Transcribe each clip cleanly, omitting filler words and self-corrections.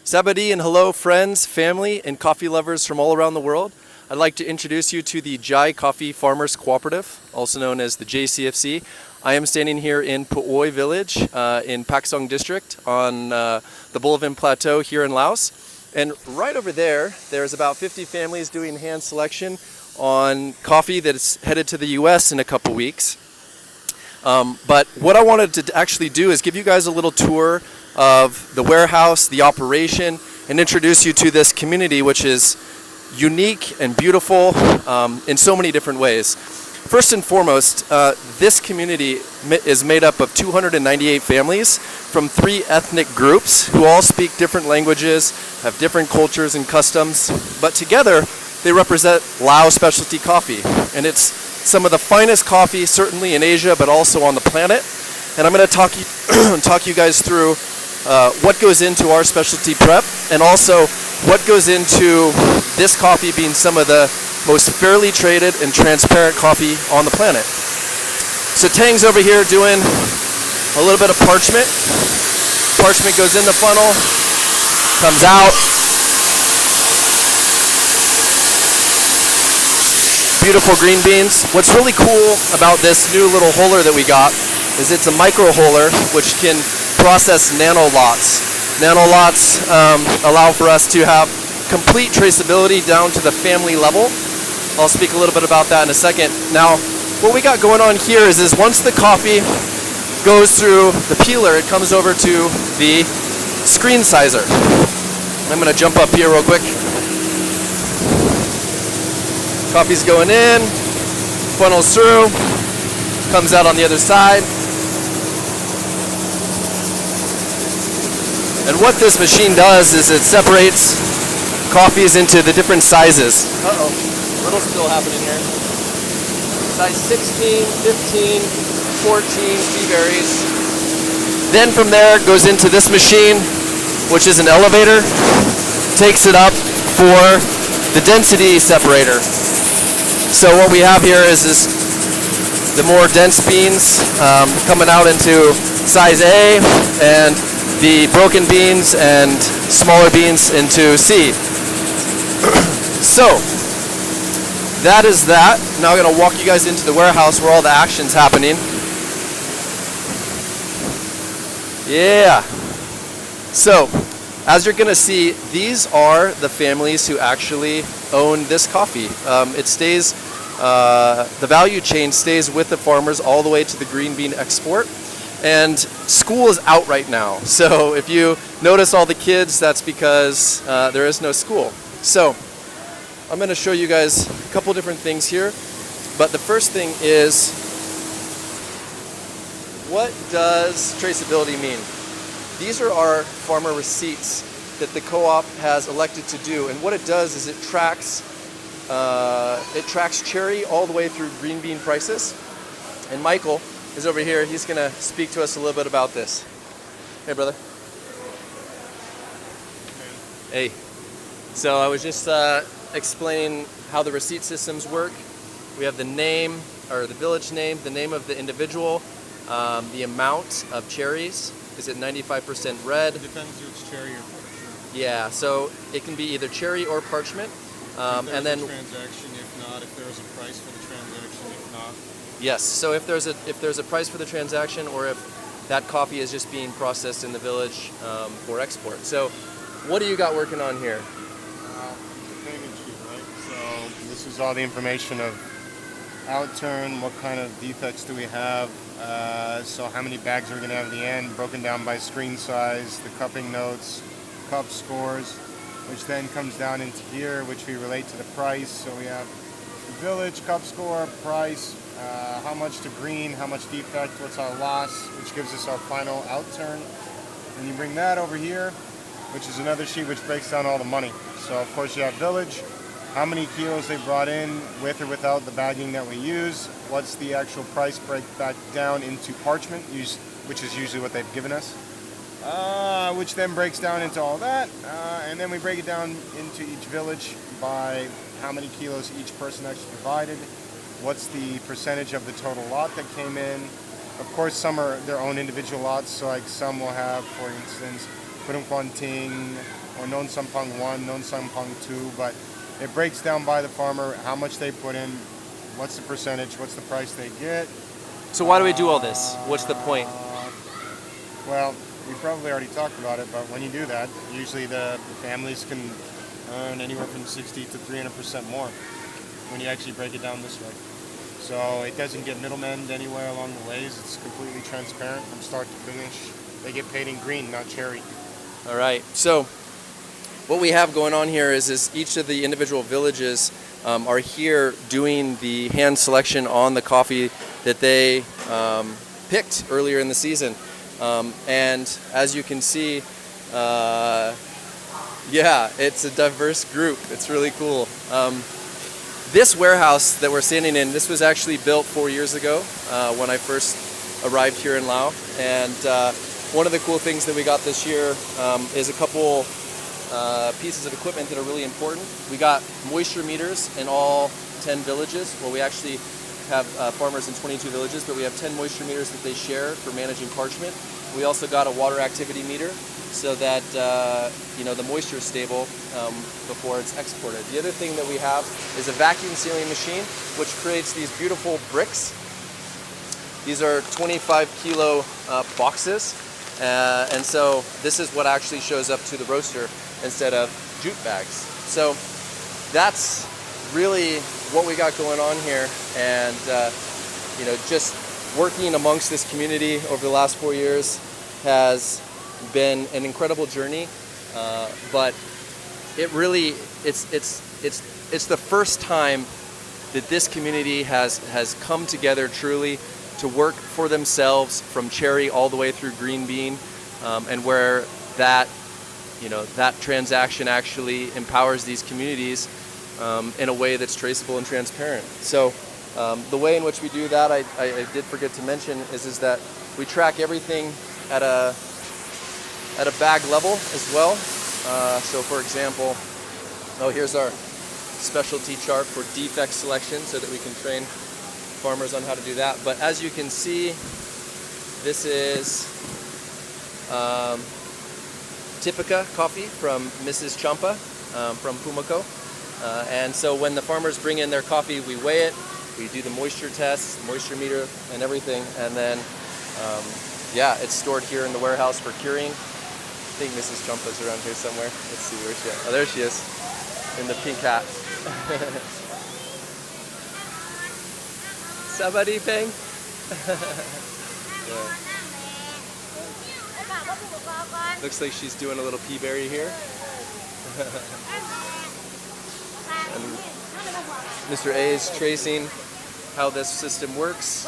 Sabadi and hello friends, family, and coffee lovers from all around the world. I'd like to introduce you to the Jhai Coffee Farmers Cooperative, also known as the JCFC. I am standing here in Puoi Village in Pak Song District on the Bulavan Plateau here in Laos. And right over there, there's about 50 families doing hand selection on coffee that's headed to the US in a couple weeks. But what I wanted to actually do is give you guys a little tour of the warehouse, the operation, and introduce you to this community, which is unique and beautiful in so many different ways. First and foremost, this community is made up of 298 families from 3 ethnic groups who all speak different languages, have different cultures and customs, but together they represent Lao specialty coffee. And it's some of the finest coffee, certainly in Asia, but also on the planet. And I'm going to talk you guys through what goes into our specialty prep, and also what goes into this coffee being some of the most fairly traded and transparent coffee on the planet. So Tang's over here doing a little bit of parchment. Parchment goes in the funnel, comes out. Beautiful green beans. What's really cool about this new little holer that we got is it's a micro holer which can process nanolots. Nanolots allow for us to have complete traceability down to the family level. I'll speak a little bit about that in a second. Now, what we got going on here is once the coffee goes through the peeler, it comes over to the screen sizer. I'm going to jump up here real quick. Coffee's going in, funnels through, comes out on the other side. And what this machine does is it separates coffees into the different sizes. Uh-oh, a little spill happening here. Size 16, 15, 14 tea berries. Then from there it goes into this machine, which is an elevator, takes it up for the density separator. So what we have here is the more dense beans coming out into size A, and the broken beans and smaller beans into C. So that is that. Now I'm going to walk you guys into the warehouse where all the action's happening. Yeah. So as you're going to see, these are the families who actually own this coffee. It stays, the value chain stays with the farmers all the way to the green bean export. And school is out right now. So if you notice all the kids, that's because there is no school. So I'm going to show you guys a couple different things here. But the first thing is, what does traceability mean? These are our farmer receipts that the co-op has elected to do. And what it does is it tracks cherry all the way through green bean prices. And Michael is over here. He's going to speak to us a little bit about this. Hey, brother. Hey. So I was just explaining how the receipt systems work. We have the name, or the village name, the name of the individual, the amount of cherries. Is it 95% red? It depends if it's cherry or parchment. Yeah, so it can be either cherry or parchment. And then transaction, if not, if there's a price for the transaction, if not. Yes, so if there's a price for the transaction, or if that coffee is just being processed in the village for export. So what do you got working on here? The payment sheet, right? So this is all the information of outturn, what kind of defects do we have, so how many bags are we going to have at the end, broken down by screen size, the cupping notes, cup scores, which then comes down into here, which we relate to the price. So we have the village, cup score, price, how much to green, how much defect, what's our loss, which gives us our final outturn. And you bring that over here, which is another sheet which breaks down all the money. So of course you have village, how many kilos they brought in with or without the bagging that we use, what's the actual price break back down into parchment, which is usually what they've given us, which then breaks down into all that, and then we break it down into each village by how many kilos each person actually provided, what's the percentage of the total lot that came in, Of course, some are their own individual lots. So like some will have, for instance, Pudong Ting or Non Sampang 1, Non Sampang 2, but it breaks down by the farmer how much they put in, what's the percentage, what's the price they get. So why do we do all this? What's the point? Well, we probably already talked about it, but when you do that, usually the families can earn anywhere from 60 to 300% more when you actually break it down this way. So it doesn't get middlemen anywhere along the ways. It's completely transparent from start to finish. They get paid in green, not cherry. All right. So what we have going on here is each of the individual villages are here doing the hand selection on the coffee that they picked earlier in the season. And as you can see, yeah, it's a diverse group. It's really cool. This warehouse that we're standing in, this was actually built 4 years ago when I first arrived here in Laos. And one of the cool things that we got this year is a couple pieces of equipment that are really important. We got moisture meters in all 10 villages. Well, we actually have farmers in 22 villages, but we have 10 moisture meters that they share for managing parchment. We also got a water activity meter so that the moisture is stable before it's exported. The other thing that we have is a vacuum sealing machine, which creates these beautiful bricks. These are 25 kilo boxes, and so this is what actually shows up to the roaster instead of jute bags. So that's really what we got going on here, and just working amongst this community over the last 4 years has been an incredible journey, but it really it's the first time that this community has come together truly to work for themselves from cherry all the way through green bean, and where that transaction actually empowers these communities in a way that's traceable and transparent. So the way in which we do that, I did forget to mention, is that we track everything at a bag level as well. So for example, here's our specialty chart for defect selection so that we can train farmers on how to do that. But as you can see, this is Typica coffee from Mrs. Champa from Pumako. And so when the farmers bring in their coffee, we weigh it, we do the moisture tests, moisture meter and everything, and then it's stored here in the warehouse for curing. I think Mrs. Champa's around here somewhere. Let's see where she is. Oh, there she is, in the pink hat. Sabadi Peng. Yeah. Looks like she's doing a little pea berry here. And Mr. A is tracing how this system works.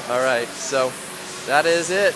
All right, so that is it.